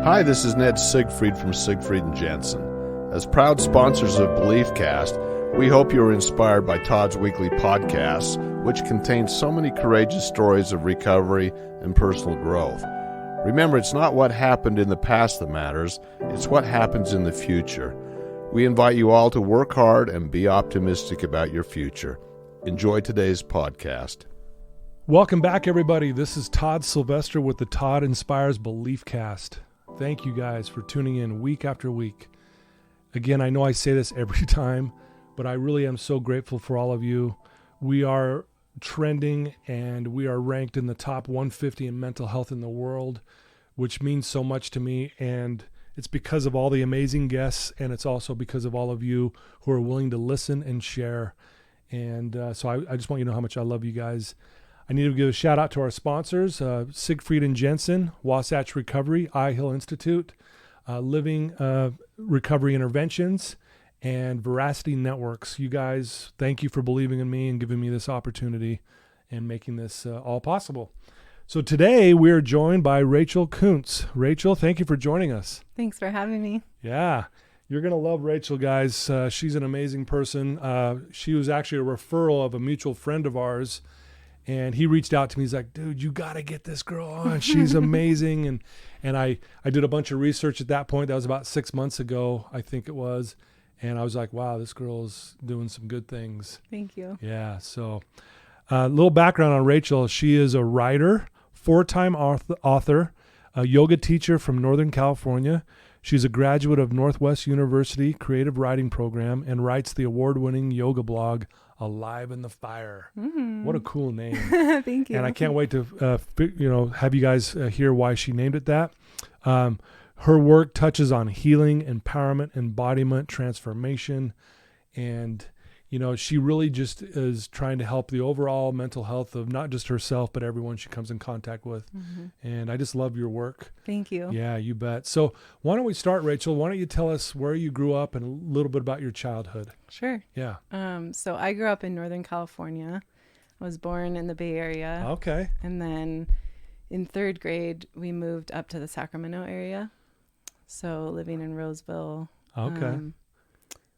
Hi, this is Ned Siegfried from Siegfried & Jensen. As proud sponsors of BeliefCast, we hope you are inspired by Todd's weekly podcasts, which contain so many courageous stories of recovery and personal growth. Remember, it's not what happened in the past that matters, it's what happens in the future. We invite you all to work hard and be optimistic about your future. Enjoy today's podcast. Welcome back, everybody. This is Todd Sylvester with the Todd Inspires BeliefCast. Thank you guys for tuning in week after week. Again, I know I say this every time, but I really am so grateful for all of you. We are trending and we are ranked in the top 150 in mental health in the world, which means so much to me. And it's because of all the amazing guests, and it's also because of all of you who are willing to listen and share. And so I just want you to know how much I love you guys. I need to give a shout out to our sponsors, Siegfried & Jensen, Wasatch Recovery, Eye Hill Institute, Living Recovery Interventions, and Veracity Networks. You guys, thank you for believing in me and giving me this opportunity and making this all possible. So today we are joined by Rachel Koontz. Rachel, thank you for joining us. Thanks for having me. Yeah, you're going to love Rachel, guys. She's an amazing person. She was actually a referral of a mutual friend of ours. And he reached out to me. He's like, dude, you got to get this girl on. She's amazing. And I did a bunch of research at that point. That was about 6 months ago, I think it was. And I was like, wow, this girl's doing some good things. Thank you. Yeah. So a little background on Rachel. She is a writer, 4-time author, a yoga teacher from Northern California. She's a graduate of Northwestern University creative writing program and writes the award-winning yoga blog, Alive in the Fire. Mm-hmm. What a cool name. Thank you. And I can't wait to have you guys hear why she named it that. Her work touches on healing, empowerment, embodiment, transformation, and she really just is trying to help the overall mental health of not just herself, but everyone she comes in contact with. Mm-hmm. And I just love your work. Thank you. Yeah, you bet. So why don't we start, Rachel? Why don't you tell us where you grew up and a little bit about your childhood? Sure. Yeah. So I grew up in Northern California. I was born in the Bay Area. Okay. And then in 3rd grade, we moved up to the Sacramento area. So living in Roseville. Okay.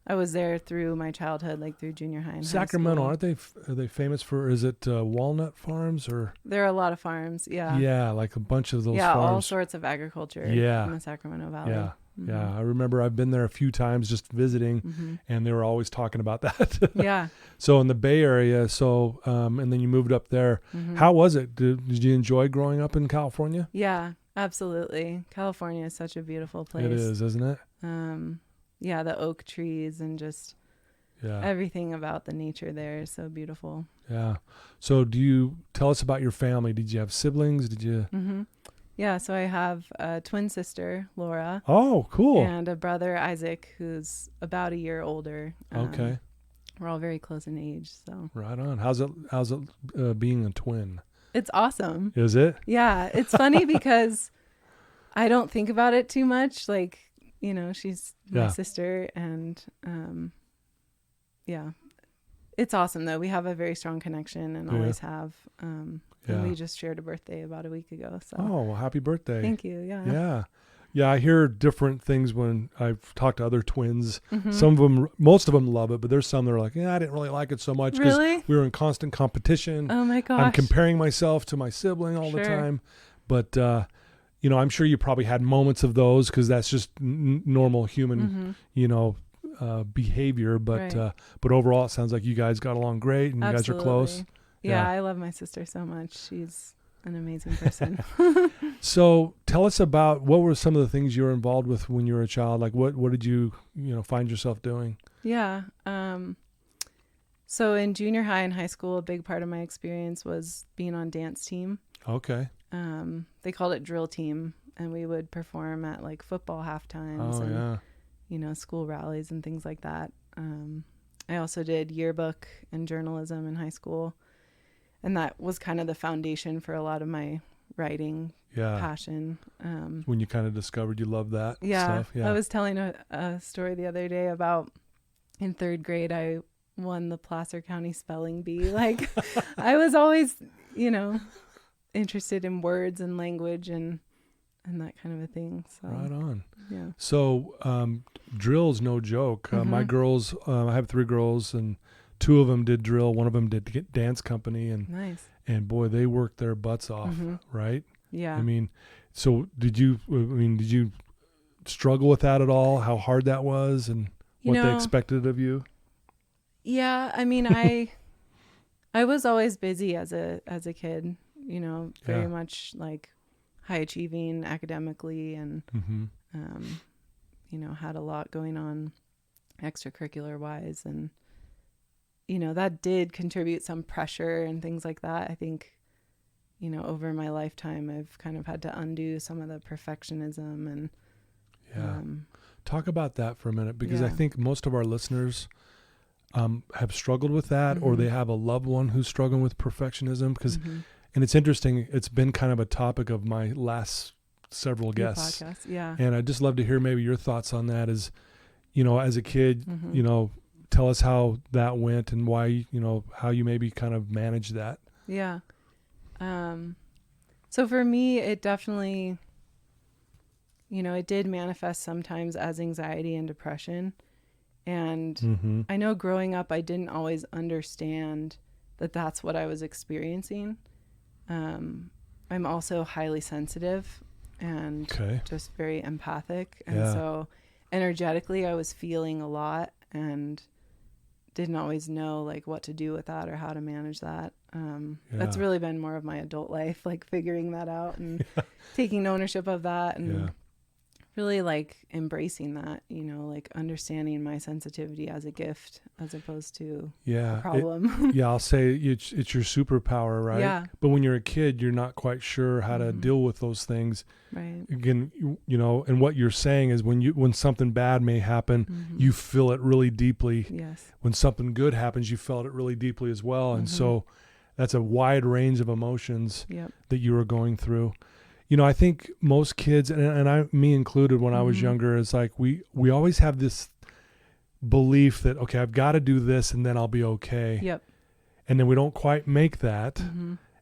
I was there through my childhood, like through junior high and Sacramento, high school. are they famous for, is it walnut farms or? There are a lot of farms, yeah. Yeah, like a bunch of those farms. Yeah, all sorts of agriculture in the Sacramento Valley. Yeah, mm-hmm. Yeah. I remember I've been there a few times just visiting, mm-hmm. and they were always talking about that. Yeah. So in the Bay Area, and then you moved up there. Mm-hmm. How was it? Did you enjoy growing up in California? Yeah, absolutely. California is such a beautiful place. It is, isn't it? Yeah, the oak trees and just everything about the nature there is so beautiful. Yeah. So do you tell us about your family? Did you have siblings? Did you? Mm-hmm. Yeah, so I have a twin sister, Laura. Oh, cool. And a brother, Isaac, who's about a year older. Okay. We're all very close in age, so. Right on. How's it being a twin? It's awesome. Is it? Yeah, it's funny because I don't think about it too much, like, she's my sister, and it's awesome though. We have a very strong connection and always have. And we just shared a birthday about a week ago. So. Oh, well, happy birthday! Thank you. Yeah. Yeah, yeah. I hear different things when I've talked to other twins. Mm-hmm. Most of them love it, but there's some that are like, I didn't really like it so much because we were in constant competition. Oh my gosh! I'm comparing myself to my sibling all the time, but. I'm sure you probably had moments of those because that's just normal human, mm-hmm. Behavior. But but overall, it sounds like you guys got along great and you guys are close. Yeah, I love my sister so much. She's an amazing person. So tell us about what were some of the things you were involved with when you were a child? Like what did you find yourself doing? Yeah. So in junior high and high school, a big part of my experience was being on dance team. Okay. They called it drill team, and we would perform at like football halftimes and school rallies and things like that. I also did yearbook and journalism in high school, and that was kind of the foundation for a lot of my writing passion. When you kind of discovered you loved that stuff. Yeah. I was telling a story the other day about in 3rd grade I won the Placer County Spelling Bee. Like I was always, interested in words and language, and that kind of a thing. So right on. yeah. So drill's no joke. My girls, I have 3 girls, and 2 of them did drill. One of them did dance company, and Nice. And boy, they worked their butts off, right? Yeah. I mean, so did you struggle with that at all? How hard that was, and what they expected of you? Yeah, I mean, I was always busy as a kid, very much like high achieving academically, and had a lot going on extracurricular wise, and that did contribute some pressure and things like that. I think over my lifetime I've kind of had to undo some of the perfectionism and talk about that for a minute, because I think most of our listeners have struggled with that, or they have a loved one who's struggling with perfectionism, because and it's interesting, it's been kind of a topic of my last several guests. Yeah. And I'd just love to hear maybe your thoughts on that as a kid, tell us how that went and why, how you maybe kind of managed that. Yeah. So for me, it definitely, it did manifest sometimes as anxiety and depression. And I know growing up, I didn't always understand that that's what I was experiencing. I'm also highly sensitive and just very empathic. And so energetically, I was feeling a lot and didn't always know like what to do with that or how to manage that. That's really been more of my adult life, like figuring that out and taking ownership of that, and really like embracing that, like understanding my sensitivity as a gift as opposed to a problem. I'll say it's your superpower, right? Yeah. But when you're a kid, you're not quite sure how to deal with those things. Right. Again, and what you're saying is when something bad may happen, you feel it really deeply. Yes. When something good happens, you felt it really deeply as well. And so that's a wide range of emotions that you were going through. I think most kids, and me included when I was younger, is like we always have this belief that, okay, I've got to do this and then I'll be okay. Yep. And then we don't quite make that.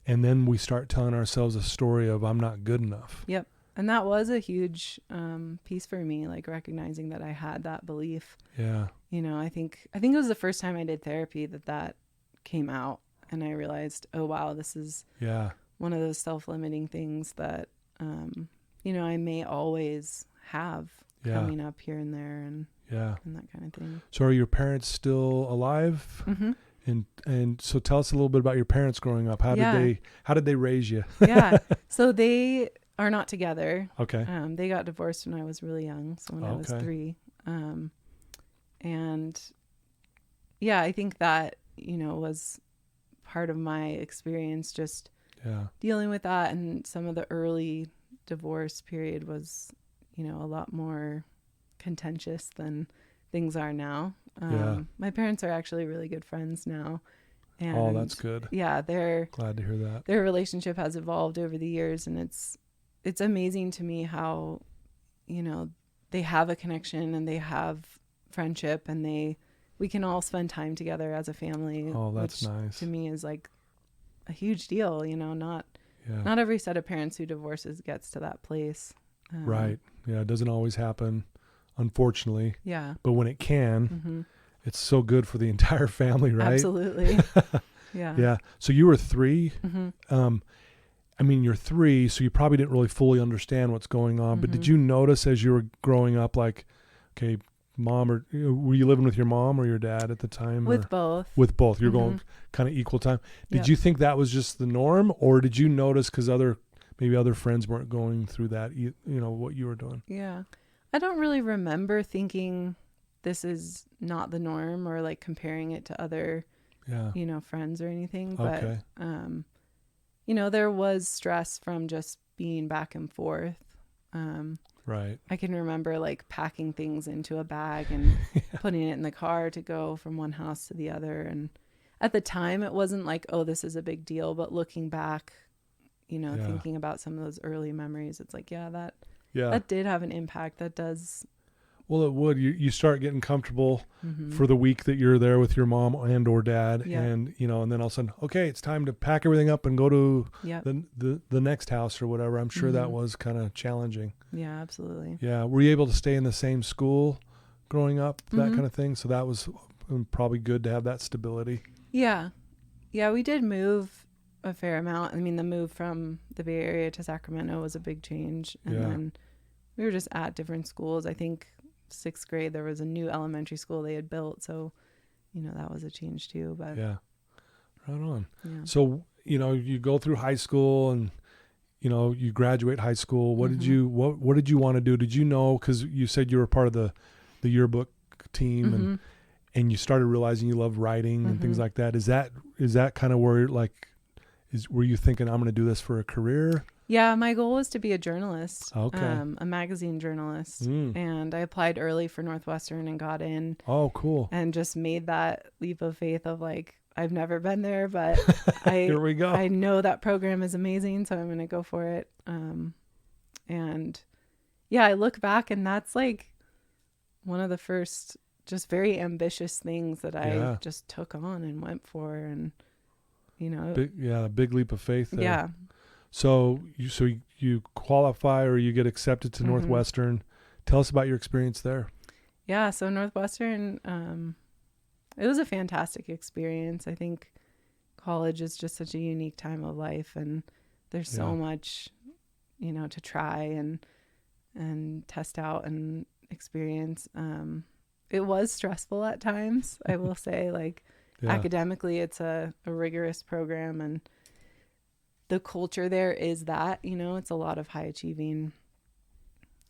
And then we start telling ourselves a story of I'm not good enough. Yep. And that was a huge piece for me, like recognizing that I had that belief. Yeah. I think it was the first time I did therapy that came out, and I realized, oh, wow, this is one of those self-limiting things that I may always have coming up here and there, and that kind of thing. So are your parents still alive? And so tell us a little bit about your parents growing up. How did they raise you? So they are not together. Okay. They got divorced when I was really young, so when I was 3. And I think that, was part of my experience, just dealing with that. And some of the early divorce period was, a lot more contentious than things are now. My parents are actually really good friends now. And that's good. Yeah, they're glad to hear that. Their relationship has evolved over the years, and it's amazing to me how, they have a connection and they have friendship, and we can all spend time together as a family. Oh, that's which nice. To me is like a huge deal, not every set of parents who divorces gets to that place. Right. Yeah. It doesn't always happen, unfortunately. Yeah. But when it can, it's so good for the entire family, right? Absolutely. Yeah. Yeah. So you were 3. You're 3, so you probably didn't really fully understand what's going on. But did you notice as you were growing up, like, okay, mom, or were you living with your mom or your dad at the time? With both. With both. You're going kind of equal time. Did you think that was just the norm, or did you notice because maybe other friends weren't going through that, what you were doing? Yeah. I don't really remember thinking this is not the norm, or like comparing it to other, friends or anything. But, there was stress from just being back and forth. Right. I can remember like packing things into a bag and putting it in the car to go from one house to the other. And at the time it wasn't like, oh, this is a big deal. But looking back, thinking about some of those early memories, it's like, that did have an impact. That does, Well, it would. You start getting comfortable for the week that you're there with your mom and or dad, and and then all of a sudden, okay, it's time to pack everything up and go to the next house or whatever. I'm sure that was kind of challenging. Yeah, absolutely. Yeah, were you able to stay in the same school growing up, that kind of thing? So that was probably good to have that stability. Yeah, we did move a fair amount. I mean, the move from the Bay Area to Sacramento was a big change, and then we were just at different schools. I think 6th grade there was a new elementary school they had built, so that was a change too. But right on. Yeah. So you go through high school and you graduate high school. What did you what did you want to do? Did you know, because you said you were part of the yearbook team and you started realizing you love writing and things like that? Is that kind of where were you thinking, I'm going to do this for a career? Yeah, my goal was to be a journalist, a magazine journalist. And I applied early for Northwestern and got in. Oh, cool. And just made that leap of faith of I've never been there, but here we go. I know that program is amazing, so I'm going to go for it. And yeah, I look back and that's one of the first just very ambitious things that I just took on and went for. And, a big leap of faith there. Yeah. So you qualify or you get accepted to Northwestern. Tell us about your experience there. Yeah, so Northwestern, it was a fantastic experience. I think college is just such a unique time of life, and there's so much, to try and test out and experience. It was stressful at times, I will say. Academically, it's a rigorous program, and the culture there is that, it's a lot of high achieving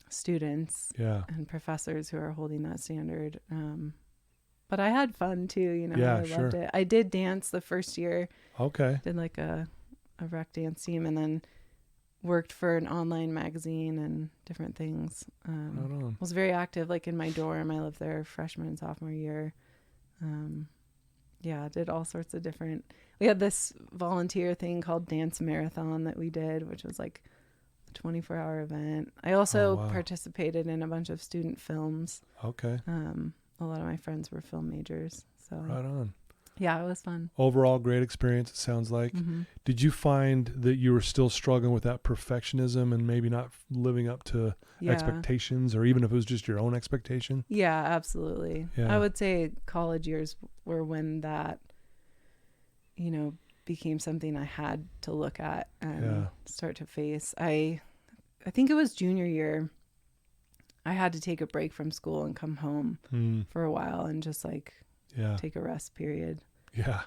students and professors who are holding that standard. But I had fun too, I loved it. I did dance the first year. Okay. Did a rec dance team, and then worked for an online magazine and different things. Was very active, in my dorm. I lived there freshman and sophomore year. Did all sorts of different. We had this volunteer thing called Dance Marathon that we did, which was a 24-hour event. I also participated in a bunch of student films. Okay. A lot of my friends were film majors. So right on. Yeah, it was fun. Overall, great experience, it sounds like. Did you find that you were still struggling with that perfectionism and maybe not living up to expectations, or even if it was just your own expectation? Yeah, absolutely. Yeah. I would say college years were when that, became something I had to look at and start to face. I think it was junior year. I had to take a break from school and come home for a while and just take a rest period. Yeah.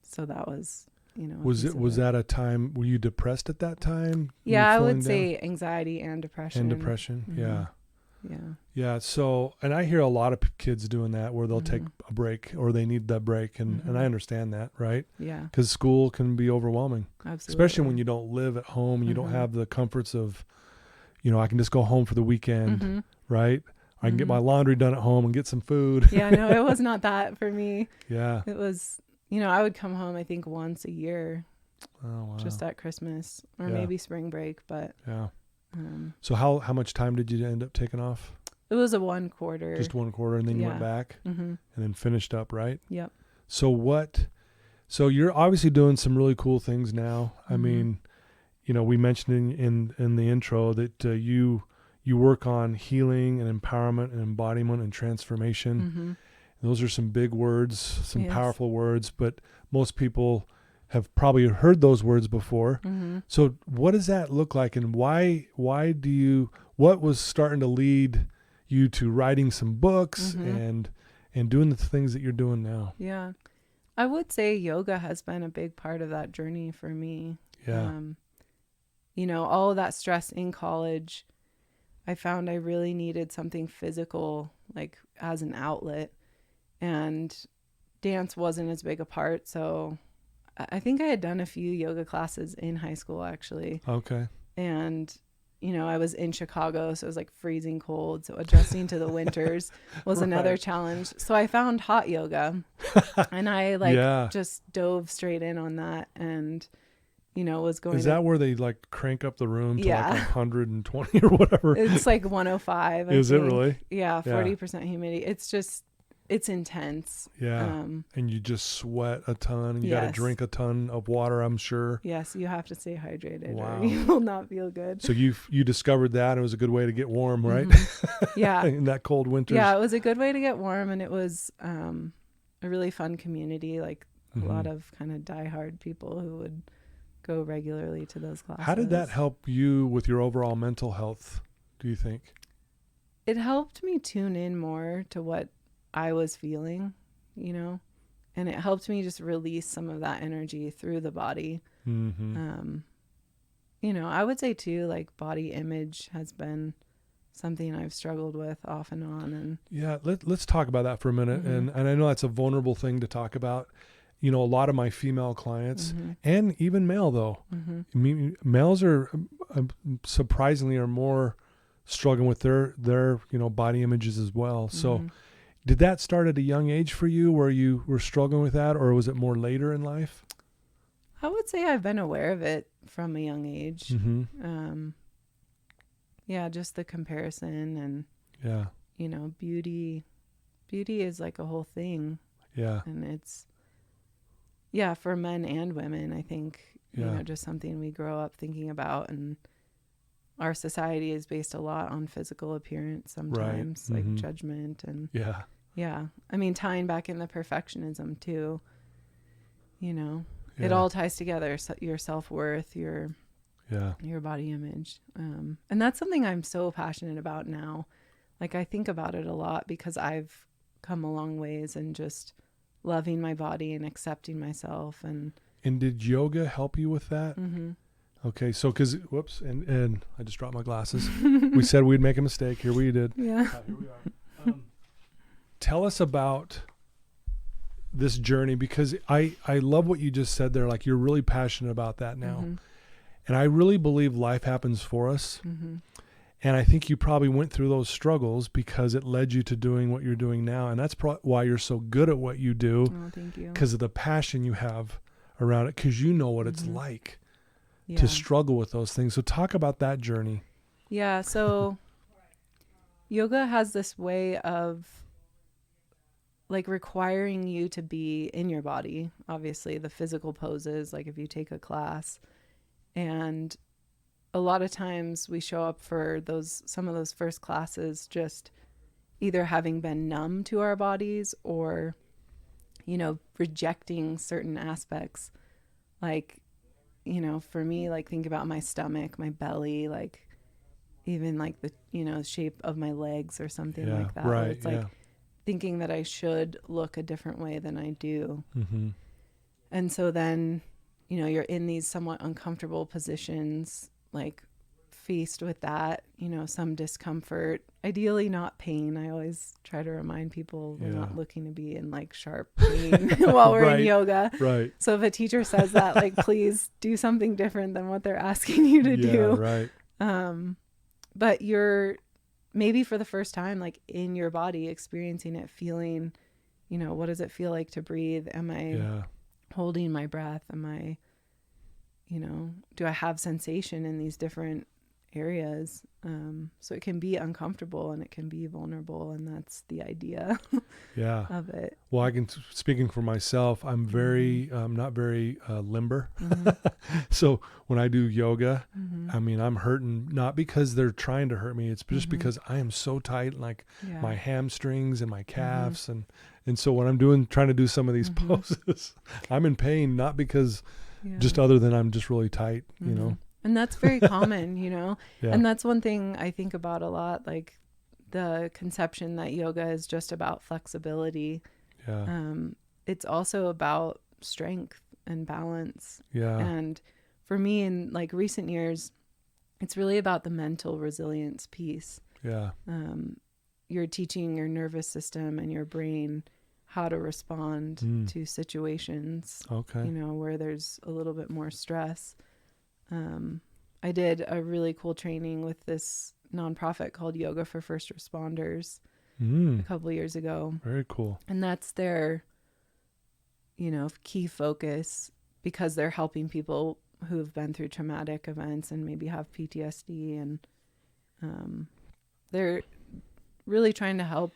So that was, was that a time, were you depressed at that time? Yeah, I would say anxiety and depression. Yeah. Yeah. So, and I hear a lot of kids doing that where they'll take a break or they need that break. And I understand that, right? Yeah. Because school can be overwhelming. Absolutely. Especially when you don't live at home and you don't have the comforts of, I can just go home for the weekend, right? I can get my laundry done at home and get some food. Yeah, no, it was not that for me. Yeah. It was, I would come home, I think, once a year. Oh, wow. Just at Christmas or maybe spring break. But yeah. So how much time did you end up taking off? It was a 1 quarter. Just 1 quarter, and then you went back and then finished up, right? Yep. So you're obviously doing some really cool things now. I mean, we mentioned in the intro that you work on healing and empowerment and embodiment and transformation. Those are some big words, some powerful words, but most people have probably heard those words before. So what does that look like, and what was starting to lead you to writing some books and doing the things that you're doing now? Yeah. I would say yoga has been a big part of that journey for me. Yeah. All of that stress in college, I found I really needed something physical, as an outlet, and dance wasn't as big a part. So I think I had done a few yoga classes in high school, actually. Okay. And, I was in Chicago, so it was freezing cold. So adjusting to the winters was another challenge. So I found hot yoga and I just dove straight in on that. And was going Is that where they like crank up the room to Yeah. like 120 or whatever? It's like 105. Is it really? Yeah, 40% humidity. It's intense. Yeah. And you just sweat a ton and you got to Yes. drink a ton of water, I'm sure. Yes, you have to stay hydrated Wow. or you will not feel good. So you discovered that. It was a good way to get warm, right? Yeah. In that cold winter. Yeah, it was a good way to get warm, and it was a really fun community, like a lot of kind of diehard people who would go regularly to those classes. How did that help you with your overall mental health, do you think? It helped me tune in more to what I was feeling, and it helped me just release some of that energy through the body. I would say too, like body image has been something I've struggled with off and on. And yeah, let's talk about that for a minute. And I know that's a vulnerable thing to talk about. A lot of my female clients and even male though, males are surprisingly are more struggling with their body images as well. So did that start at a young age for you where you were struggling with that, or was it more later in life? I would say I've been aware of it from a young age. Yeah, just the comparison and beauty is like a whole thing. Yeah. And it's for men and women, I think, just something we grow up thinking about, and our society is based a lot on physical appearance sometimes, like judgment and I mean, tying back in the perfectionism too, it all ties together. So your self-worth, your body image. And that's something I'm so passionate about now. Like I think about it a lot because I've come a long ways in just loving my body and accepting myself. And did yoga help you with that? Okay. So, and I just dropped my glasses. We said we'd make a mistake. Here we did. Yeah. Here we are. Tell us about this journey, because I love what you just said there. Like you're really passionate about that now. And I really believe life happens for us. And I think you probably went through those struggles because it led you to doing what you're doing now. And that's why you're so good at what you do. Oh, thank you. Because of the passion you have around it, because you know what it's like to struggle with those things. So talk about that journey. Yeah. So yoga has this way of like requiring you to be in your body. Obviously the physical poses, like if you take a class, and a lot of times we show up for some of those first classes just either having been numb to our bodies or, rejecting certain aspects. Like, for me, like think about my stomach, my belly, like even like the, shape of my legs or something like that. Right. It's like thinking that I should look a different way than I do. And so then, you're in these somewhat uncomfortable positions, like faced with that, some discomfort, ideally not pain. I always try to remind people we're not looking to be in like sharp pain while we're in yoga. Right. So if a teacher says that, like, please do something different than what they're asking you to do. Right. But you're maybe for the first time, like in your body, experiencing it, feeling, what does it feel like to breathe? Am I holding my breath? Am I, do I have sensation in these different areas? So it can be uncomfortable and it can be vulnerable, and that's the idea of it. Well, speaking for myself, I'm very, not very limber. So when I do yoga, I mean, I'm hurting, not because they're trying to hurt me. It's just because I am so tight, like my hamstrings and my calves. And so when I'm trying to do some of these poses, I'm in pain, not because just other than I'm just really tight, And that's very common, and that's one thing I think about a lot, like the conception that yoga is just about flexibility. It's also about strength and balance. And for me in like recent years, it's really about the mental resilience piece. You're teaching your nervous system and your brain how to respond to situations, where there's a little bit more stress. I did a really cool training with this nonprofit called Yoga for First Responders a couple of years ago. Very cool. And that's their, key focus, because they're helping people who have been through traumatic events and maybe have PTSD, and they're really trying to help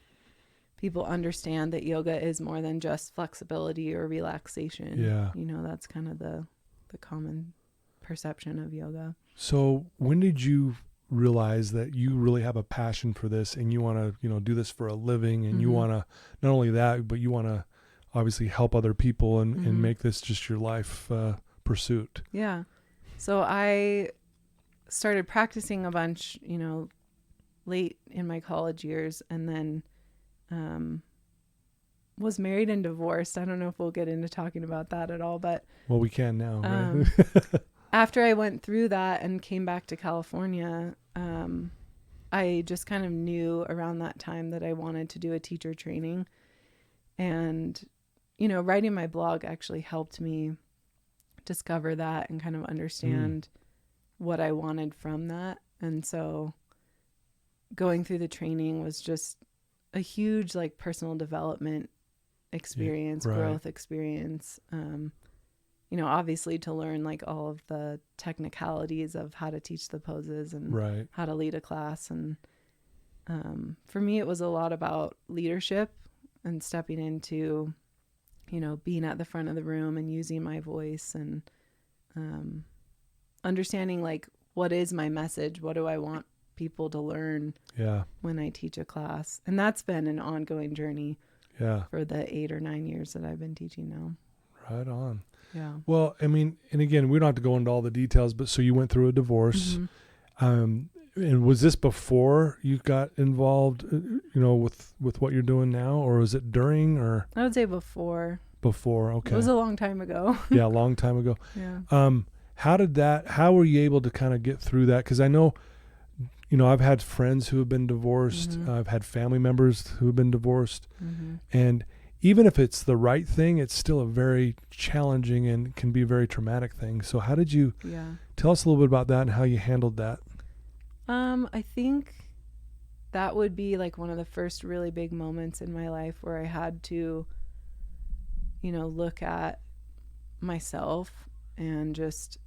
people understand that yoga is more than just flexibility or relaxation. Yeah. You know, that's kind of the common perception of yoga. So when did you realize that you really have a passion for this and you want to, you know, do this for a living, and you want to, not only that, but you want to obviously help other people and make this just your life pursuit? Yeah. So I started practicing a bunch, you know, late in my college years, and then was married and divorced. I don't know if we'll get into talking about that at all, but well, we can now, right? After I went through that and came back to California, I just kind of knew around that time that I wanted to do a teacher training. And, you know, writing my blog actually helped me discover that and kind of understand what I wanted from that. And so going through the training was just a huge, like, personal development experience, growth experience. You know, obviously to learn like all of the technicalities of how to teach the poses and how to lead a class. And for me, it was a lot about leadership and stepping into, you know, being at the front of the room and using my voice and understanding like, what is my message? What do I want people to learn when I teach a class? And that's been an ongoing journey for the 8 or 9 years that I've been teaching now. Right on. Yeah. Well, I mean, and again, we don't have to go into all the details, but so you went through a divorce. And was this before you got involved, you know, with what you're doing now, or was it during, or? I would say before. Before, okay. It was a long time ago. Yeah, a long time ago. Yeah. How were you able to kind of get through that? Because I know, you know, I've had friends who have been divorced. I've had family members who have been divorced. And even if it's the right thing, it's still a very challenging and can be a very traumatic thing. So how did you tell us a little bit about that and how you handled that? I think that would be like one of the first really big moments in my life where I had to, you know, look at myself and just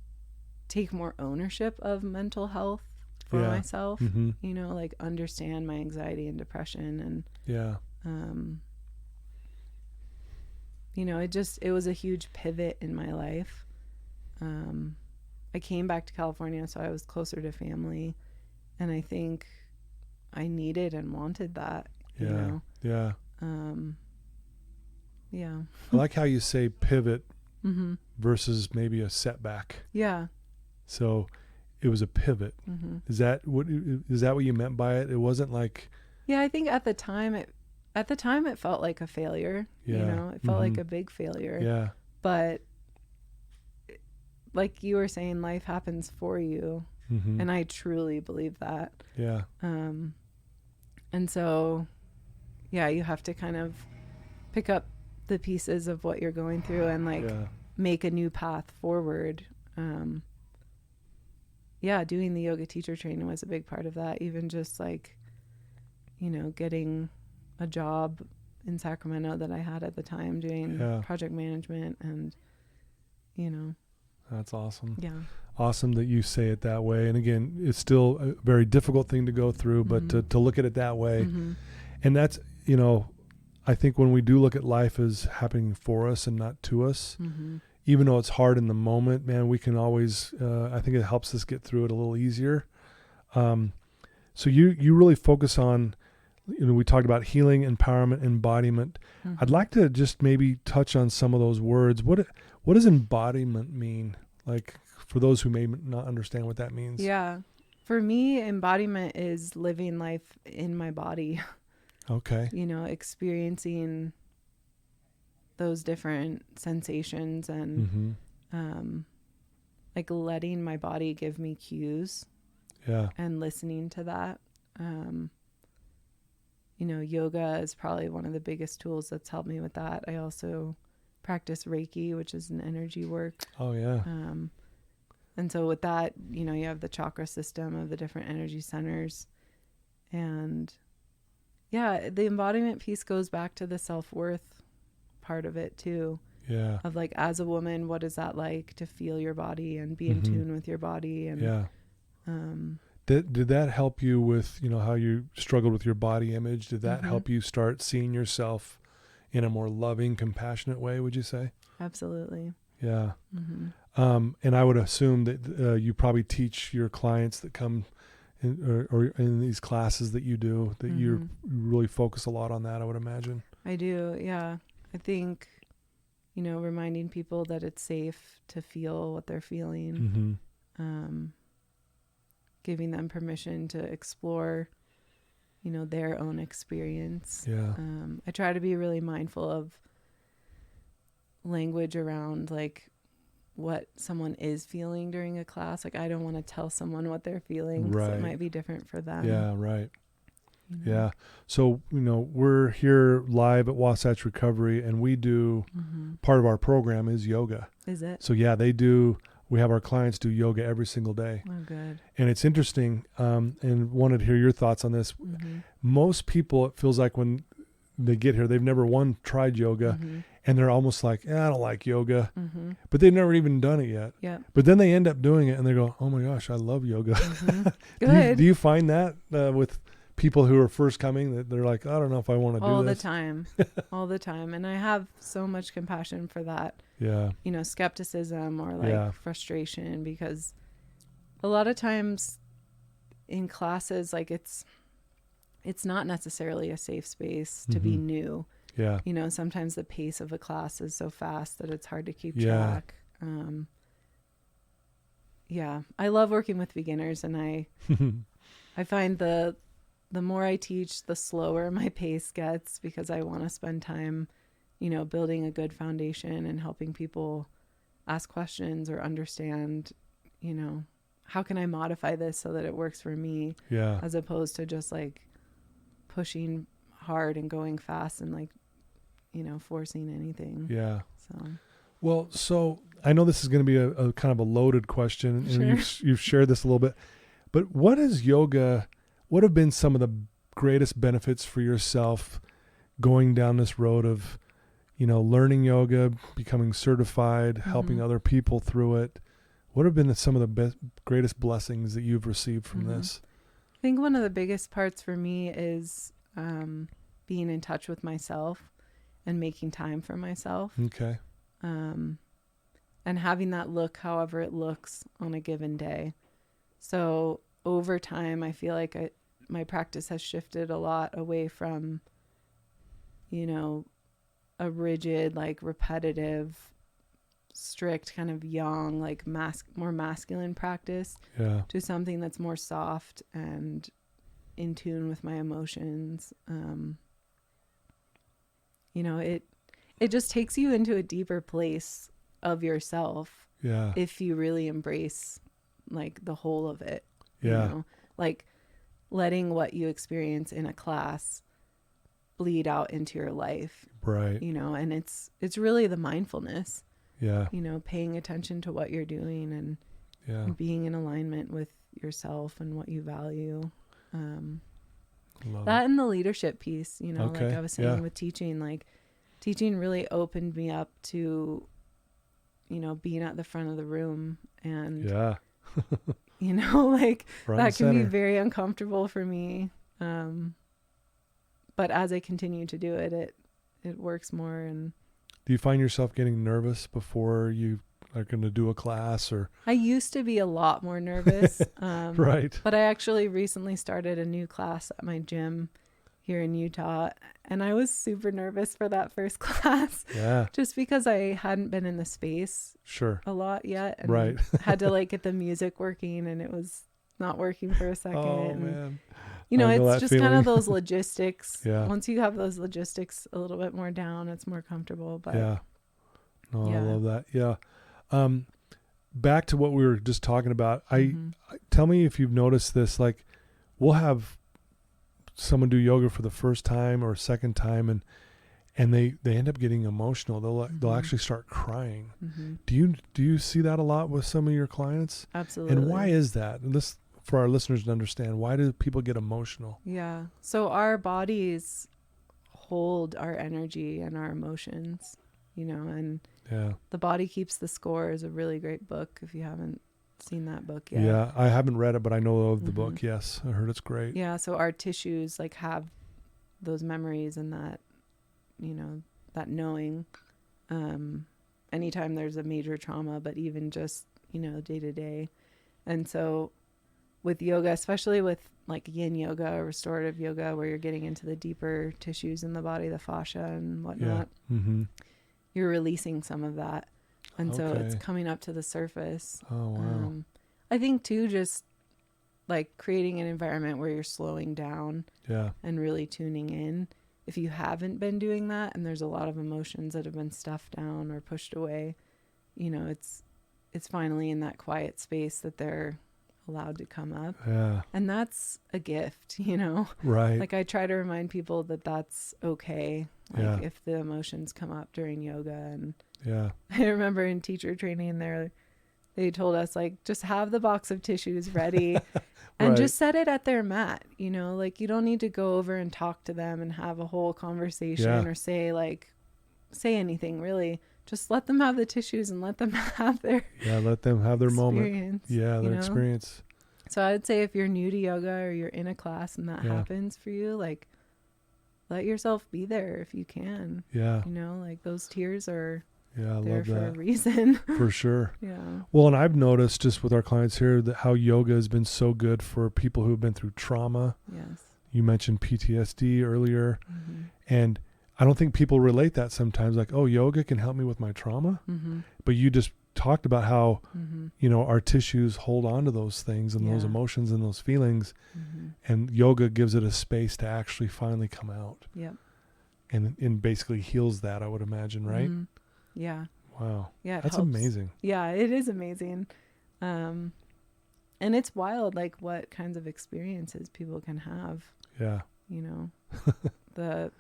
take more ownership of mental health for myself, you know, like understand my anxiety and depression. And, you know, it was a huge pivot in my life. I came back to California, so I was closer to family. And I think I needed and wanted that, you know? Yeah. Yeah. I like how you say pivot versus maybe a setback. Yeah. So it was a pivot. Is that what you meant by it? It wasn't like... Yeah, I think at the time it felt like a failure. You know, it felt like a big failure. Yeah. But like you were saying, life happens for you. And I truly believe that. Yeah. And so, yeah, you have to kind of pick up the pieces of what you're going through and like make a new path forward. Doing the yoga teacher training was a big part of that. Even just like, you know, getting a job in Sacramento that I had at the time doing project management, and, you know. That's awesome. Yeah. Awesome that you say it that way. And again, it's still a very difficult thing to go through, but to look at it that way. And that's, you know, I think when we do look at life as happening for us and not to us, even though it's hard in the moment, man, we can always, I think it helps us get through it a little easier. So you really focus on, you know, we talked about healing, empowerment, embodiment. I'd like to just maybe touch on some of those words. What does embodiment mean? Like, for those who may not understand what that means. Yeah. For me, embodiment is living life in my body. Okay. You know, experiencing those different sensations and like letting my body give me cues. Yeah. And listening to that. You know, yoga is probably one of the biggest tools that's helped me with that. I also practice Reiki, which is an energy work. Oh, yeah. And so with that, you know, you have the chakra system of the different energy centers. And yeah, the embodiment piece goes back to the self-worth part of it too. Yeah. Of like, as a woman, what is that like to feel your body and be in tune with your body? And yeah. Did that help you with, how you struggled with your body image? Did that help you start seeing yourself in a more loving, compassionate way, would you say? Absolutely. Yeah. And I would assume that you probably teach your clients that come in, or in these classes that you do, that you really focus a lot on that, I would imagine. I do. Yeah. I think, reminding people that it's safe to feel what they're feeling, giving them permission to explore, their own experience. Yeah. I try to be really mindful of language around like what someone is feeling during a class. Like, I don't want to tell someone what they're feeling, 'cause it might be different for them. Yeah. Right. Yeah. So, we're here live at Wasatch Recovery, and we do, part of our program is yoga. Is it? So yeah, we have our clients do yoga every single day. Oh, good. And it's interesting, and wanted to hear your thoughts on this. Most people, it feels like when they get here, they've never tried yoga, and they're almost like, I don't like yoga, but they've never even done it yet. Yeah. But then they end up doing it, and they go, oh my gosh, I love yoga. Good. Do you find that with people who are first coming, that they're like, I don't know if I want to do this? All the time. And I have so much compassion for that. Yeah. Skepticism or like frustration, because a lot of times in classes, like it's not necessarily a safe space to be new. Yeah. Sometimes the pace of a class is so fast that it's hard to keep track. I love working with beginners, and I find the more I teach, the slower my pace gets, because I want to spend time, building a good foundation and helping people ask questions or understand, how can I modify this so that it works for me? Yeah. As opposed to just like pushing hard and going fast and like, forcing anything. Yeah. So I know this is going to be a kind of a loaded question, and you've shared this a little bit, but what have been some of the greatest benefits for yourself going down this road of, learning yoga, becoming certified, helping other people through it? What have been some of the greatest blessings that you've received from this? I think one of the biggest parts for me is being in touch with myself and making time for myself. Okay. And having that look however it looks on a given day. So over time, I feel like my practice has shifted a lot away from, a rigid, like repetitive, strict kind of yang, like more masculine practice to something that's more soft and in tune with my emotions. It just takes you into a deeper place of yourself. Yeah. If you really embrace like the whole of it. Yeah. Like letting what you experience in a class bleed out into your life. Right. And it's really the mindfulness. Yeah. Paying attention to what you're doing and being in alignment with yourself and what you value. That and the leadership piece, like I was saying with teaching, like teaching really opened me up to, being at the front of the room and, like that can be very uncomfortable for me. But as I continue to do it, it works more. And do you find yourself getting nervous before you are going to do a class? Or I used to be a lot more nervous. Right. But I actually recently started a new class at my gym here in Utah, and I was super nervous for that first class. Yeah. Just because I hadn't been in the space a lot yet. And right. had to like get the music working, and it was not working for a second. Oh, man. It's just kind of those logistics. Yeah. Once you have those logistics a little bit more down, it's more comfortable. But I love that. Yeah. Back to what we were just talking about. Tell me if you've noticed this. Like, we'll have someone do yoga for the first time or second time, and they end up getting emotional. They'll actually start crying. Do you see that a lot with some of your clients? Absolutely. And why is that? And this, for our listeners to understand, why do people get emotional? Yeah. So our bodies hold our energy and our emotions. and Yeah. The Body Keeps the Score is a really great book if you haven't seen that book yet. Yeah, I haven't read it, but I know of the book. Yes, I heard it's great. Yeah, so our tissues like have those memories and that, that knowing, anytime there's a major trauma, but even just, day to day. And so with yoga, especially with like yin yoga or restorative yoga, where you're getting into the deeper tissues in the body, the fascia and whatnot, you're releasing some of that. And so it's coming up to the surface. Oh, wow. I think too, just like creating an environment where you're slowing down and really tuning in. If you haven't been doing that and there's a lot of emotions that have been stuffed down or pushed away, it's finally in that quiet space that they're allowed to come up. Yeah. And that's a gift, Right. Like I try to remind people that that's okay. Like if the emotions come up during yoga. And I remember in teacher training they told us like, just have the box of tissues ready and just set it at their mat, like you don't need to go over and talk to them and have a whole conversation or say anything really. Just let them have the tissues and let them have their let them have their moment. Yeah, their experience. So I would say if you're new to yoga or you're in a class and that happens for you, like let yourself be there if you can. Yeah. Like those tears are there for a reason. For sure. Yeah. Well, and I've noticed just with our clients here that how yoga has been so good for people who have been through trauma. Yes. You mentioned PTSD earlier. Mm-hmm. And I don't think people relate that sometimes, like, oh, yoga can help me with my trauma. Mm-hmm. But you just talked about how, our tissues hold on to those things and those emotions and those feelings. Mm-hmm. And yoga gives it a space to actually finally come out. Yep. And basically heals that, I would imagine, right? Mm-hmm. Yeah. Wow. Yeah. That's amazing. Yeah, it is amazing. And it's wild, like what kinds of experiences people can have. Yeah. The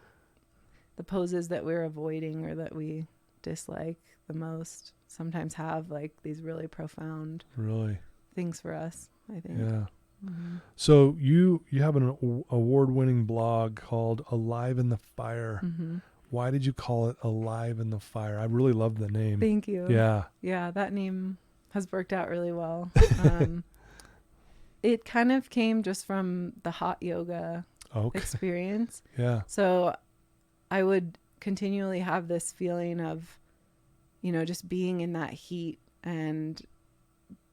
poses that we're avoiding or that we dislike the most sometimes have like these really profound things for us, I think. Yeah. Mm-hmm. So you have an award-winning blog called Alive in the Fire. Mm-hmm. Why did you call it Alive in the Fire? I really love the name. Thank you. Yeah. Yeah, that name has worked out really well. It kind of came just from the hot yoga experience. Yeah. So I would continually have this feeling of, just being in that heat and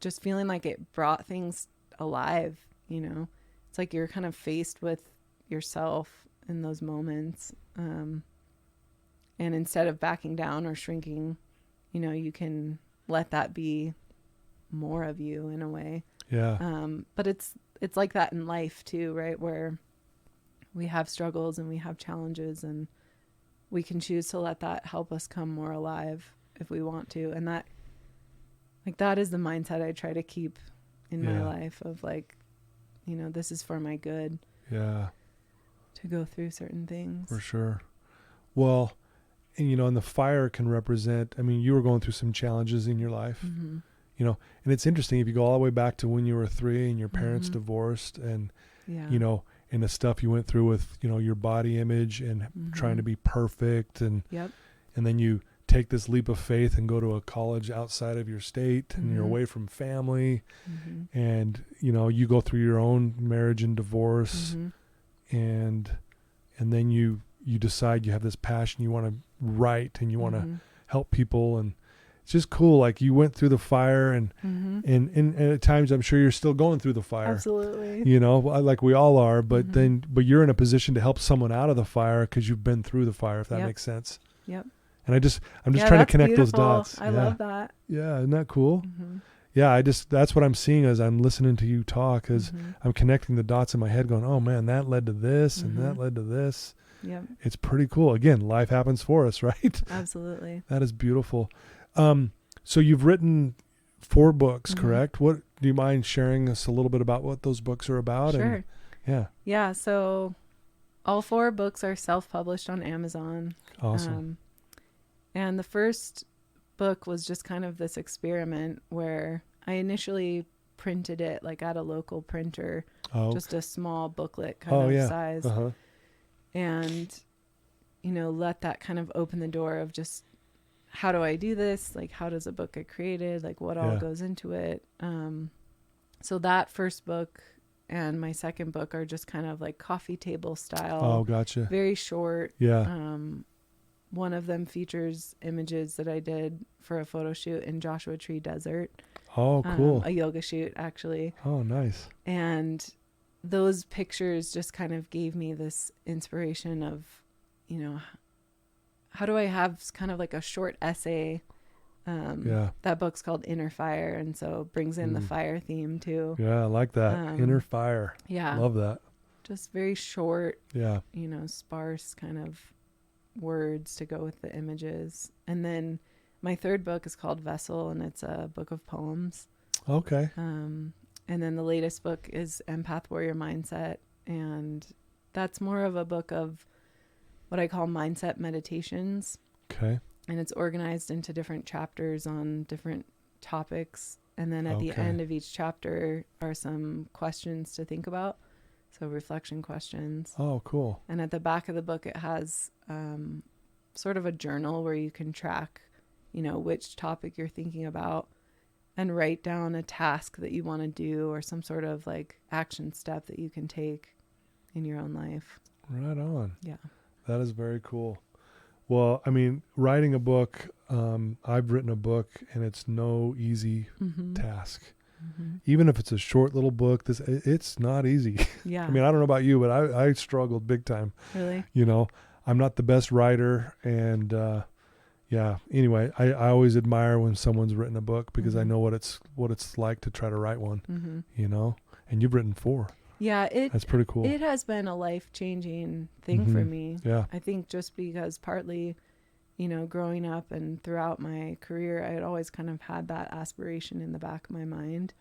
just feeling like it brought things alive, It's like you're kind of faced with yourself in those moments. And instead of backing down or shrinking, you can let that be more of you in a way. Yeah. But it's like that in life too, right? Where we have struggles and we have challenges and we can choose to let that help us come more alive if we want to. And that is the mindset I try to keep in my life of like, this is for my good. Yeah. To go through certain things. For sure. Well, and the fire can represent, you were going through some challenges in your life, and it's interesting if you go all the way back to when you were 3 and your parents divorced and, and the stuff you went through with, your body image and trying to be perfect. And, and then you take this leap of faith and go to a college outside of your state and you're away from family and, you go through your own marriage and divorce and then you decide you have this passion, you want to write and you want to help people. And it's just cool. Like you went through the fire and at times I'm sure you're still going through the fire. Absolutely. Like we all are, but but you're in a position to help someone out of the fire because you've been through the fire, if that makes sense. Yep. And I'm just trying to connect those dots. I love that. Yeah. Isn't that cool? Yeah. That's what I'm seeing as I'm listening to you talk is I'm connecting the dots in my head going, oh man, that led to this and that led to this. Yep. It's pretty cool. Again, life happens for us, right? Absolutely. That is beautiful. So you've written 4 books, correct? What do you mind sharing us a little bit about what those books are about? Sure. And, yeah. So all 4 books are self-published on Amazon. Awesome. And the first book was just kind of this experiment where I initially printed it like at a local printer, just a small booklet kind of size. And, let that kind of open the door of just how do I do this? Like, how does a book get created? Like, what all goes into it? So that first book and my second book are just kind of like coffee table style. Oh, gotcha. Very short. Yeah. One of them features images that I did for a photo shoot in Joshua Tree Desert. Oh, cool. A yoga shoot, actually. Oh, nice. And those pictures just kind of gave me this inspiration of, you know, how do I have kind of like a short essay? That book's called Inner Fire, and so brings in the fire theme too. Yeah, I like that. Inner Fire. Yeah. Love that. Just very short, yeah, you know, sparse kind of words to go with the images. And then my third book is called Vessel, and it's a book of poems. Okay. And then the latest book is Empath Warrior Mindset, and that's more of a book of what I call mindset meditations. Okay. And it's organized into different chapters on different topics. And then at the end of each chapter are some questions to think about. So reflection questions. Oh, cool. And at the back of the book, it has sort of a journal where you can track, you know, which topic you're thinking about and write down a task that you want to do or some sort of like action step that you can take in your own life. Right on. Yeah. That is very cool. Well, I mean, writing a book, I've written a book, and it's no easy task. Even if it's a short little book, it's not easy. Yeah. I mean, I don't know about you, but I struggled big time. Really? You know, I'm not the best writer, and anyway, I always admire when someone's written a book because I know what it's like to try to write one, you know, and you've written 4. Yeah, that's pretty cool. It has been a life-changing thing for me. Yeah. I think just because partly, you know, growing up and throughout my career, I had always kind of had that aspiration in the back of my mind,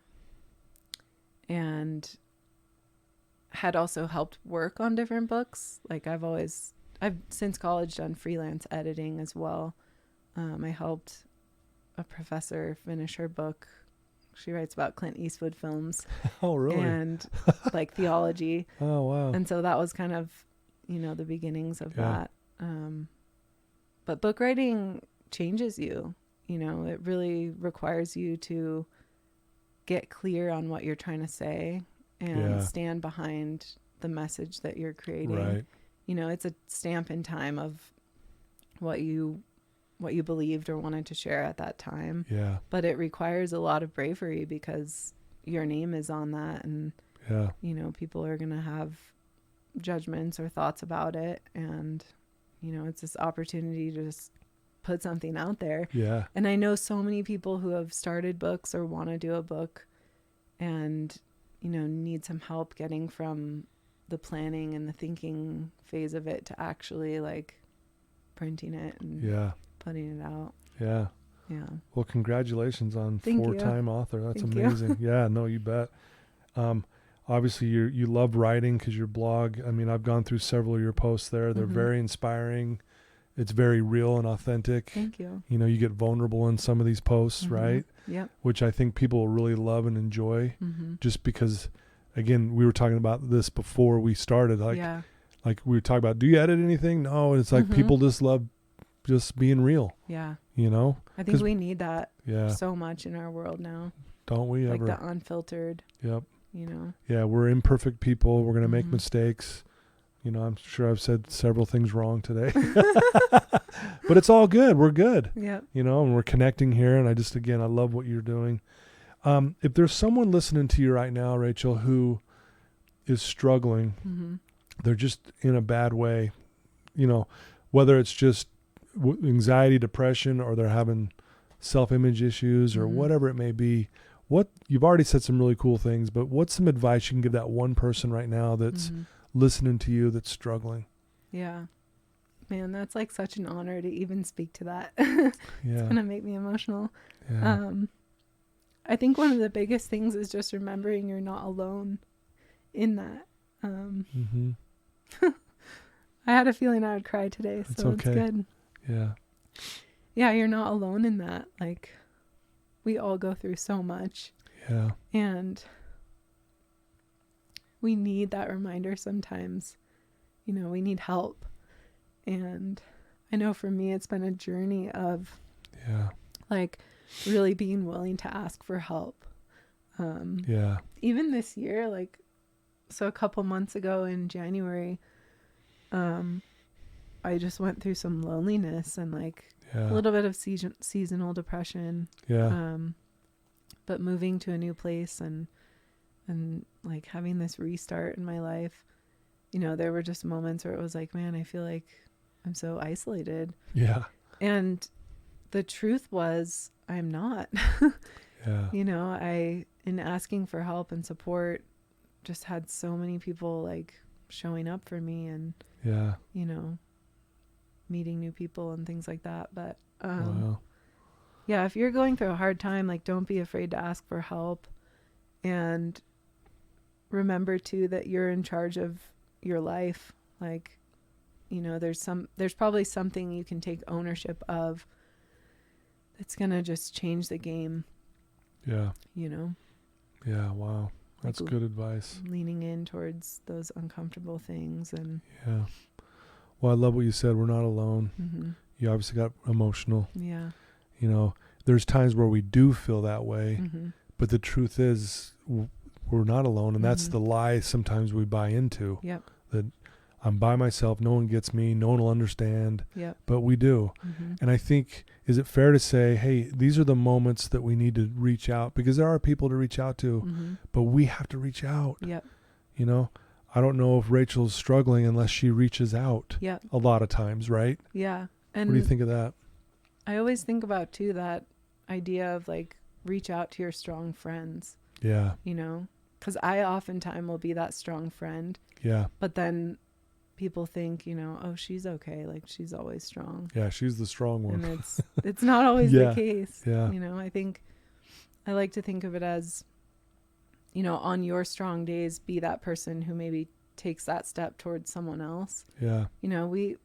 and had also helped work on different books. Like I've since college done freelance editing as well. I helped a professor finish her book. She writes about Clint Eastwood films. Oh, really? And like theology. Oh, wow. And so that was kind of, you know, the beginnings of that. But book writing changes you. You know, it really requires you to get clear on what you're trying to say and stand behind the message that you're creating. Right. You know, it's a stamp in time of what you believed or wanted to share at that time. Yeah. But it requires a lot of bravery because your name is on that, and you know, people are going to have judgments or thoughts about it, and you know, it's this opportunity to just put something out there. Yeah. And I know so many people who have started books or want to do a book and, you know, need some help getting from the planning and the thinking phase of it to actually like printing it and putting it out. Yeah. Yeah. Well, congratulations on Thank 4-time author. That's Thank amazing. Yeah, no, you bet. Obviously you love writing because your blog, I mean, I've gone through several of your posts there. They're very inspiring. It's very real and authentic. Thank you. You know, you get vulnerable in some of these posts, right? Yep. Which I think people will really love and enjoy just because, again, we were talking about this before we started. Like we were talking about, do you edit anything? No. It's like people just love just being real. Yeah. You know? I think we need that so much in our world now. Don't we ever? Like the unfiltered. Yep. You know? Yeah, we're imperfect people. We're going to make mistakes. You know, I'm sure I've said several things wrong today. But it's all good. We're good. Yeah. You know, and we're connecting here. And I love what you're doing. If there's someone listening to you right now, Rachel, who is struggling, they're just in a bad way, you know, whether it's just anxiety, depression, or they're having self-image issues or whatever it may be, you've already said some really cool things, but what's some advice you can give that one person right now that's listening to you that's struggling? Yeah. Man, that's like such an honor to even speak to that. It's going to make me emotional. Yeah. I think one of the biggest things is just remembering you're not alone in that. I had a feeling I would cry today, so it's good. Yeah. Yeah, you're not alone in that. Like, we all go through so much. Yeah. And we need that reminder sometimes. You know, we need help. And I know for me, it's been a journey of Yeah. Like really being willing to ask for help. Yeah. Even this year, like, so a couple months ago in January, I just went through some loneliness and like a little bit of seasonal depression. Yeah. But moving to a new place and like having this restart in my life, you know, there were just moments where it was like, man, I feel like I'm so isolated. Yeah. And the truth was, I'm not. Yeah. You know, in asking for help and support, just had so many people like showing up for me and, Yeah. you know, meeting new people and things like that. But, Wow. yeah, if you're going through a hard time, like, don't be afraid to ask for help, and remember too that you're in charge of your life. Like, you know, there's probably something you can take ownership of that's going to just change the game. Yeah. You know? Yeah. Wow. That's like good advice. Leaning in towards those uncomfortable things. And yeah. Well, I love what you said. We're not alone. mm-hmm. You obviously got emotional. Yeah. You know, there's times where we do feel that way, Mm-hmm. but the truth is we're not alone. And that's Mm-hmm. the lie sometimes we buy into. Yep. That I'm by myself. No one gets me. No one will understand. Yep. But we do. Mm-hmm. And I think, is it fair to say, hey, these are the moments that we need to reach out, because there are people to reach out to, Mm-hmm. but we have to reach out. Yep. You know, I don't know if Rachel's struggling unless she reaches out. Yep. A lot of times, right? Yeah. And What do you think of that? I always think about too that idea of like reach out to your strong friends, Yeah. you know, because I oftentimes will be that strong friend, Yeah. but then people think, you know, oh, she's okay, like she's always strong. Yeah. She's the strong one. And it's not always Yeah. the case. Yeah. You know, I like to think of it as, you know, on your strong days, be that person who maybe takes that step towards someone else. Yeah. You know, we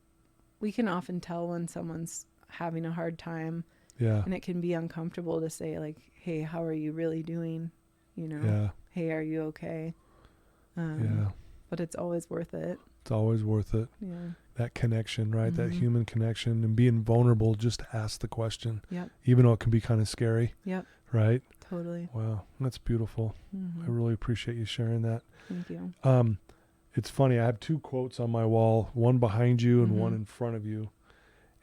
can often tell when someone's having a hard time, Yeah. and it can be uncomfortable to say like, hey, how are you really doing? You know, Yeah. hey, are you okay? Yeah. But it's always worth it. It's always worth it. Yeah. That connection, right? That Mhm. human connection, and being vulnerable just to ask the question, Yep. even though it can be kind of scary. Yep. Right? Totally. Wow. That's beautiful. Mhm. I really appreciate you sharing that. Thank you. It's funny. I have two quotes on my wall, one behind you and one Mhm. in front of you.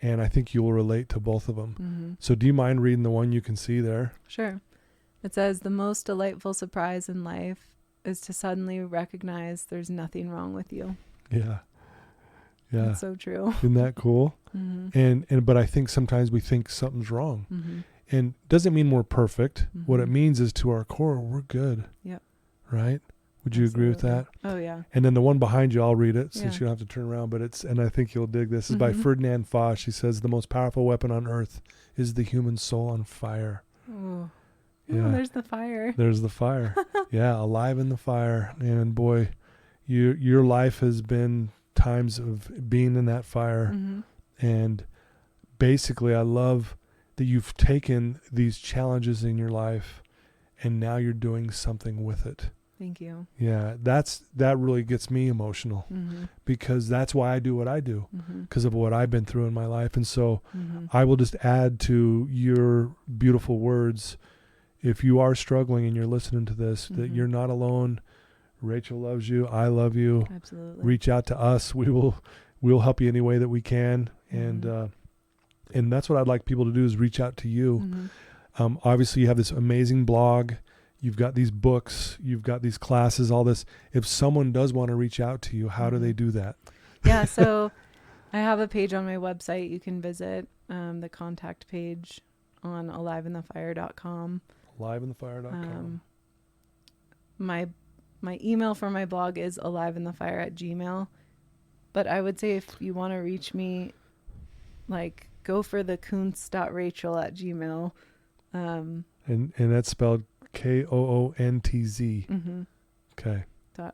And I think you'll relate to both of them. Mm-hmm. So do you mind reading the one you can see there? Sure. It says, the most delightful surprise in life is to suddenly recognize there's nothing wrong with you. Yeah. Yeah. That's so true. Isn't that cool? Mm-hmm. But I think sometimes we think something's wrong. Mm-hmm. And doesn't mean we're perfect. What it Mhm. means is to our core, we're good. Yep. Right? Would you agree with that? Oh, yeah. And then the one behind you, I'll read it since Yeah. you don't have to turn around, and I think you'll dig this. It's by Mhm. Ferdinand Foch. He says, the most powerful weapon on earth is the human soul on fire. Oh, Yeah. there's the fire. There's the fire. Yeah, alive in the fire. And boy, your life has been times of being in that fire. Mm-hmm. And basically, I love that you've taken these challenges in your life and now you're doing something with it. Thank you. Yeah, that really gets me emotional, Mm-hmm. because that's why I do what I do, Mm-hmm. because of what I've been through in my life. And so Mm-hmm. I will just add to your beautiful words. If you are struggling and you're listening to this, that Mhm. you're not alone. Rachel loves you. I love you. Absolutely. Reach out to us. We'll help you any way that we can. Mhm. And that's what I'd like people to do, is reach out to you. Mm-hmm. Obviously you have this amazing blog. You've got these books, you've got these classes, all this. If someone does want to reach out to you, how do they do that? Yeah, so I have a page on my website you can visit, the contact page on aliveinthefire.com. Liveinthefire.com. My email for my blog is aliveinthefire@gmail.com. But I would say if you want to reach me, like, go for the Koontz.rachel@gmail.com. And that's spelled Koontz. Mm-hmm. Okay.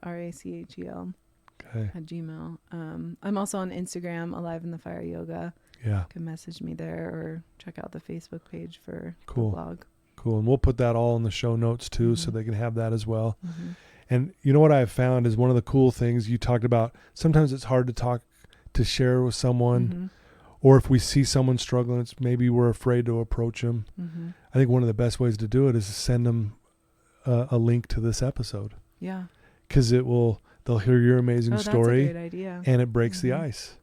.rachel Okay. @gmail. I'm also on Instagram, Alive in the Fire Yoga. Yeah. You can message me there or check out the Facebook page for Cool. the blog. Cool. And we'll put that all in the show notes too, so Mhm. they can have that as well. Mm-hmm. And you know what I've found is one of the cool things you talked about, sometimes it's hard to share with someone, Mm-hmm. or if we see someone struggling, it's maybe we're afraid to approach them. Mm-hmm. I think one of the best ways to do it is to send them a link to this episode. Yeah. Because they'll hear your amazing story. That's a great idea. And it breaks Mm-hmm. the ice,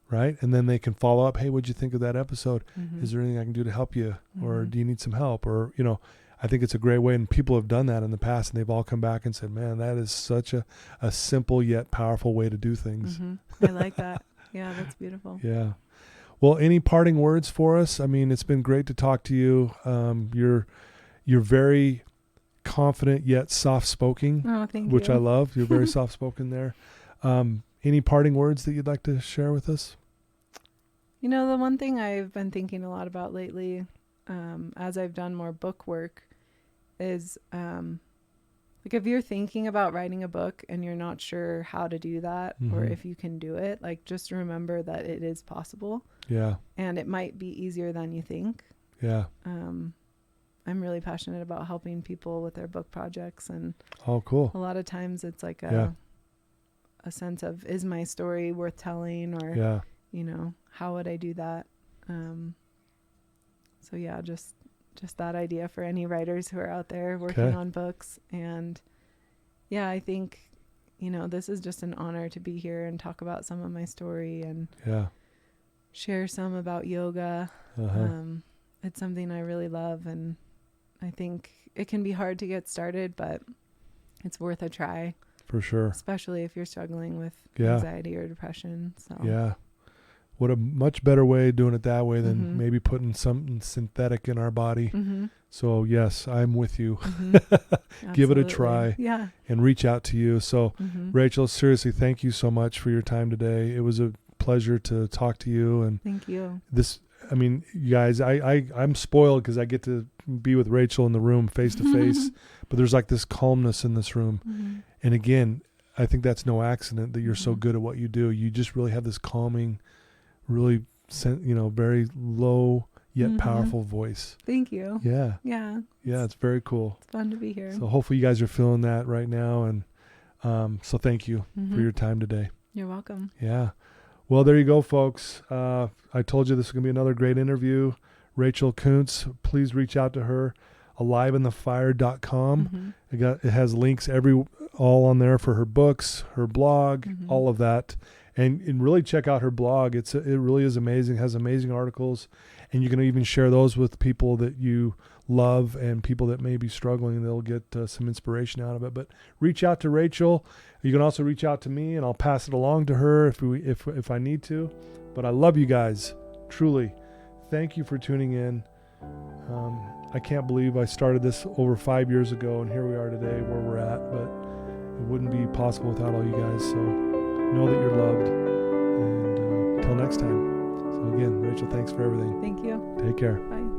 right? And then they can follow up. Hey, what'd you think of that episode? Mm-hmm. Is there anything I can do to help you? Mm-hmm. Or do you need some help? Or, I think it's a great way. And people have done that in the past, and they've all come back and said, man, that is such a simple yet powerful way to do things. Mm-hmm. I like that. Yeah, that's beautiful. Yeah. Well, any parting words for us? I mean, it's been great to talk to you. You're very confident yet soft-spoken, Oh, thank you. which I love. You're very soft-spoken there. Any parting words that you'd like to share with us? The one thing I've been thinking a lot about lately, as I've done more book work, is like if you're thinking about writing a book and you're not sure how to do that or if you can do it, like just remember that it is possible. Yeah. And it might be easier than you think. Yeah. I'm really passionate about helping people with their book projects, and Oh, cool. a lot of times it's like a sense of, is my story worth telling, or how would I do that? So yeah, just that idea for any writers who are out there working on books. And yeah, I think this is just an honor to be here and talk about some of my story and share some about yoga. It's something I really love, and I think it can be hard to get started, but it's worth a try. For sure. Especially if you're struggling with anxiety or depression. So yeah. What a much better way of doing it that way than maybe putting something synthetic in our body. Mm-hmm. So yes, I'm with you. Mm-hmm. Give it a try. Yeah. And reach out to you. So Rachel, seriously, thank you so much for your time today. It was a pleasure to talk to you. And thank you. You guys, I'm spoiled because I get to be with Rachel in the room face to face, but there's like this calmness in this room. Mm-hmm. And again, I think that's no accident that you're so good at what you do. You just really have this calming, really, very low yet powerful voice. Thank you. Yeah. Yeah. Yeah. It's very cool. It's fun to be here. So hopefully you guys are feeling that right now. And so thank you for your time today. You're welcome. Yeah. Well, there you go, folks. I told you this is going to be another great interview. Rachel Koontz, please reach out to her. AliveInTheFire.com. It has links all on there for her books, her blog, all of that. And really check out her blog. It really is amazing. It has amazing articles. And you can even share those with people that you love and people that may be struggling. They'll get some inspiration out of it. But reach out to Rachel. You can also reach out to me, and I'll pass it along to her if I need to. But I love you guys, truly. Thank you for tuning in. I can't believe I started this over 5 years ago, and here we are today where we're at. But it wouldn't be possible without all you guys. So know that you're loved. And until next time. So again, Rachel, thanks for everything. Thank you. Take care. Bye.